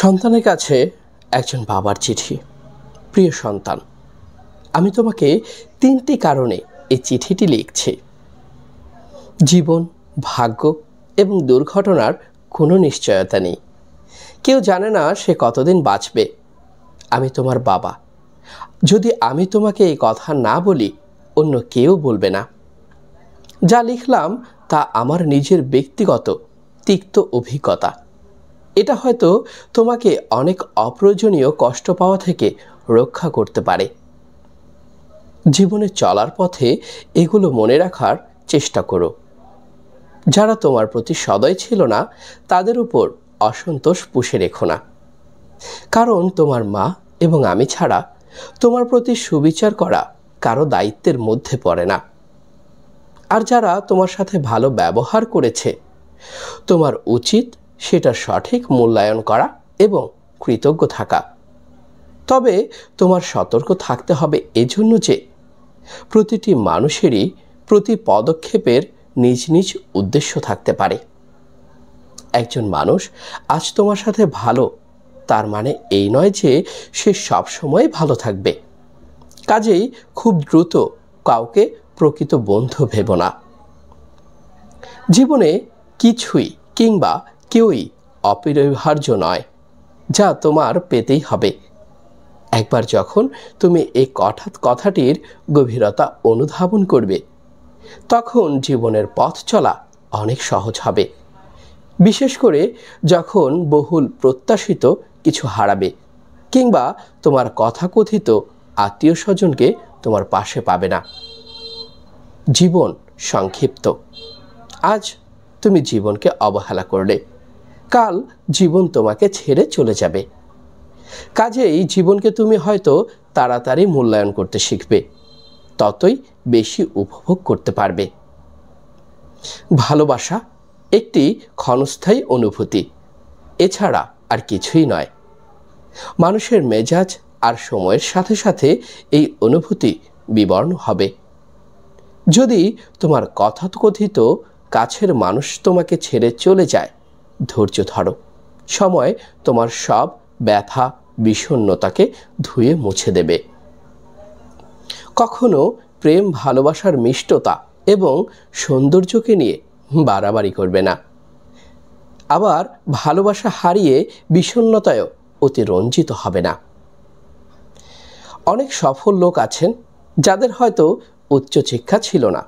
সন্তানের কাছে একজন বাবার চিঠি। প্রিয় সন্তান, আমি তোমাকে 3টি কারণে এই চিঠিটি লিখছি। জীবন, ভাগ্য এবং দুর্ঘটনার কোনো নিশ্চয়তা নেই। কেউ জানে না সে কতদিন বাঁচবে। আমি তোমার বাবা। যদি আমি তোমাকে এই কথা না বলি, অন্য কেউ বলবে না। যা লিখলাম তা আমার নিজের ব্যক্তিগত তিক্ত অভিজ্ঞতা। এটা হয়তো তোমাকে অনেক অপ্রয়োজনীয় কষ্ট পাওয়া থেকে রক্ষা করতে পারে। জীবনে চলার পথে এগুলো মনে রাখার চেষ্টা করো। যারা তোমার প্রতি সদয় ছিল না, তাদের উপর অসন্তোষ পুষে রেখো না। কারণ তোমার মা এবং আমি ছাড়া তোমার প্রতি সুবিচার করা কারো দায়িত্বের মধ্যে পড়ে না। আর যারা তোমার সাথে ভালো ব্যবহার করেছে, তোমার উচিত সেটা সঠিক মূল্যায়ন করা এবং কৃতজ্ঞ থাকা। তবে তোমার সতর্ক থাকতে হবে এজন্য যে প্রতিটি মানুষেরই প্রতি পদক্ষেপের নিজ নিজ উদ্দেশ্য থাকতে পারে। একজন মানুষ আজ তোমার সাথে ভালো, তার মানে এই নয় যে সে সবসময় ভালো থাকবে। কাজেই খুব দ্রুত কাউকে প্রকৃত বন্ধু ভেবো না। জীবনে কিছুই কিংবা কেউই অপরিহার্য নয়, যা তোমার পেতেই হবে। একবার যখন তুমি এই কথাটির গভীরতা অনুধাবন করবে, তখন জীবনের পথ চলা অনেক সহজ হবে। বিশেষ করে যখন বহুল প্রত্যাশিত কিছু হারাবে কিংবা তোমার কথাকথিত আত্মীয় স্বজনকে তোমার পাশে পাবে না। জীবন সংক্ষিপ্ত। আজ তুমি জীবনকে অবহেলা করলে, কাল জীবন তোমাকে ছেড়ে চলে যাবে। কাজেই জীবনকে তুমি হয়তো তাড়াতাড়ি মূল্যায়ন করতে শিখবে, ততই বেশি উপভোগ করতে পারবে। ভালোবাসা একটি ক্ষণস্থায়ী অনুভূতি, এছাড়া আর কিছুই নয়। মানুষের মেজাজ আর সময়ের সাথে সাথে এই অনুভূতি বিবর্ণ হবে। যদি তোমার কথাকথিত কাছের মানুষ তোমাকে ছেড়ে চলে যায়, ধৈর্য ধরো। সময় তোমার সব ব্যথা বিষণ্ণতাকে ধুয়ে মুছে দেবে। কখনো প্রেম ভালোবাসার মিষ্টতা এবং সৌন্দর্যকে নিয়ে বাড়াবাড়ি করবে না। আবার ভালোবাসা হারিয়ে বিষণ্ণতায়ও অতিরঞ্জিত হবে না। অনেক সফল লোক আছেন যাদের হয়তো উচ্চশিক্ষা ছিল না।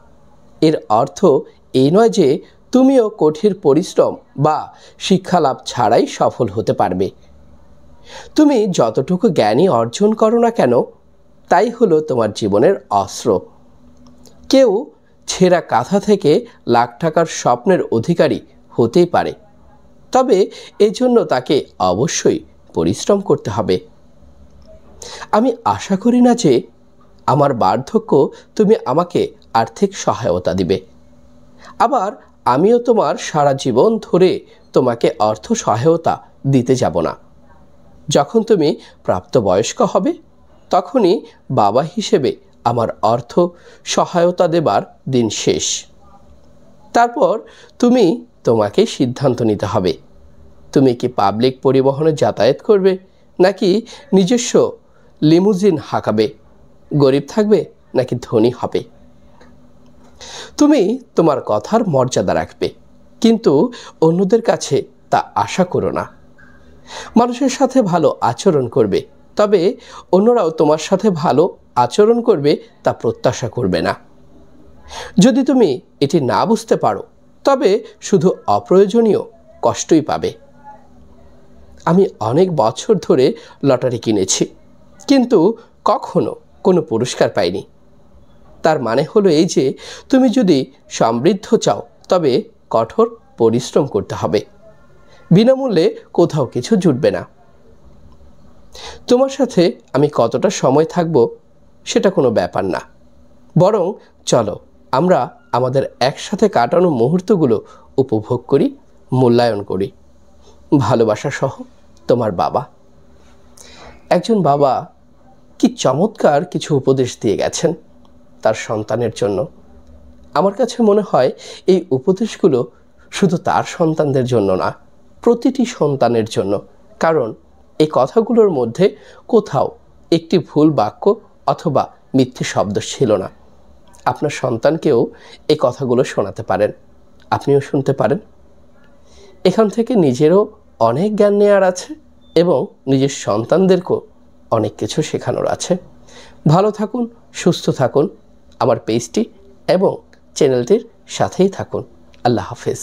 এর অর্থ এই নয় যে তুমিও কঠিন পরিশ্রম বা শিক্ষালাভ ছাড়াই সফল হতে পারবে। তুমি যতটুকু জ্ঞানই অর্জন করো না কেন, তাই হলো তোমার জীবনের অস্ত্র। কেউ ছেঁড়া কাঁথা থেকে লাখ টাকার স্বপ্নের অধিকারী হতেই পারে, তবে এজন্য তাকে অবশ্যই পরিশ্রম করতে হবে। আমি আশা করি না যে আমার বার্ধক্য তুমি আমাকে আর্থিক সহায়তা দিবে। আবার আমিও তোমার সারা জীবন ধরে তোমাকে অর্থ সহায়তা দিতে যাব না। যখন তুমি প্রাপ্তবয়স্ক হবে, তখনই বাবা হিসেবে আমার অর্থ সহায়তা দেবার দিন শেষ। তারপর তোমাকেই সিদ্ধান্ত নিতে হবে। তুমি কি পাবলিক পরিবহনে যাতায়াত করবে, নাকি নিজস্ব লিমুজিন হাঁকাবে? গরিব থাকবে নাকি ধনী হবে? তুমি তোমার কথার মর্যাদা রাখবে, কিন্তু অন্যদের কাছে তা আশা করো না। মানুষের সাথে ভালো আচরণ করবে, তবে অন্যরাও তোমার সাথে ভালো আচরণ করবে তা প্রত্যাশা করবে না। যদি তুমি এটি না বুঝতে পারো, তবে শুধু অপ্রয়োজনীয় কষ্টই পাবে। আমি অনেক বছর ধরে লটারি কিনেছি, কিন্তু কখনো কোনো পুরস্কার পাইনি। তার মানে হলো এই যে তুমি যদি সমৃদ্ধ চাও, তবে কঠোর পরিশ্রম করতে হবে। বিনামূল্যে কোথাও কিছু জুটবে না। তোমার সাথে আমি কতটা সময় থাকব সেটা কোনো ব্যাপার না, বরং চলো আমরা আমাদের একসাথে কাটানো মুহূর্তগুলো উপভোগ করি, মূল্যায়ন করি। ভালোবাসা সহ, তোমার বাবা। একজন বাবা কি চমৎকার কিছু উপদেশ দিয়ে গেছেন তার সন্তানের জন্য। আমার কাছে মনে হয় এই উপদেশগুলো শুধু তার সন্তানদের জন্য না, প্রতিটি সন্তানের জন্য। কারণ এই কথাগুলোর মধ্যে কোথাও একটি ভুল বাক্য অথবা মিথ্যে শব্দ ছিল না। আপনার সন্তানকেও এই কথাগুলো শোনাতে পারেন, আপনিও শুনতে পারেন। এখান থেকে নিজেরও অনেক জ্ঞান নেওয়ার আছে এবং নিজের সন্তানদেরকেও অনেক কিছু শেখানোর আছে। ভালো থাকুন, সুস্থ থাকুন, আমার পেজটি এবং চ্যানেলটির সাথেই থাকুন। আল্লাহ হাফেজ।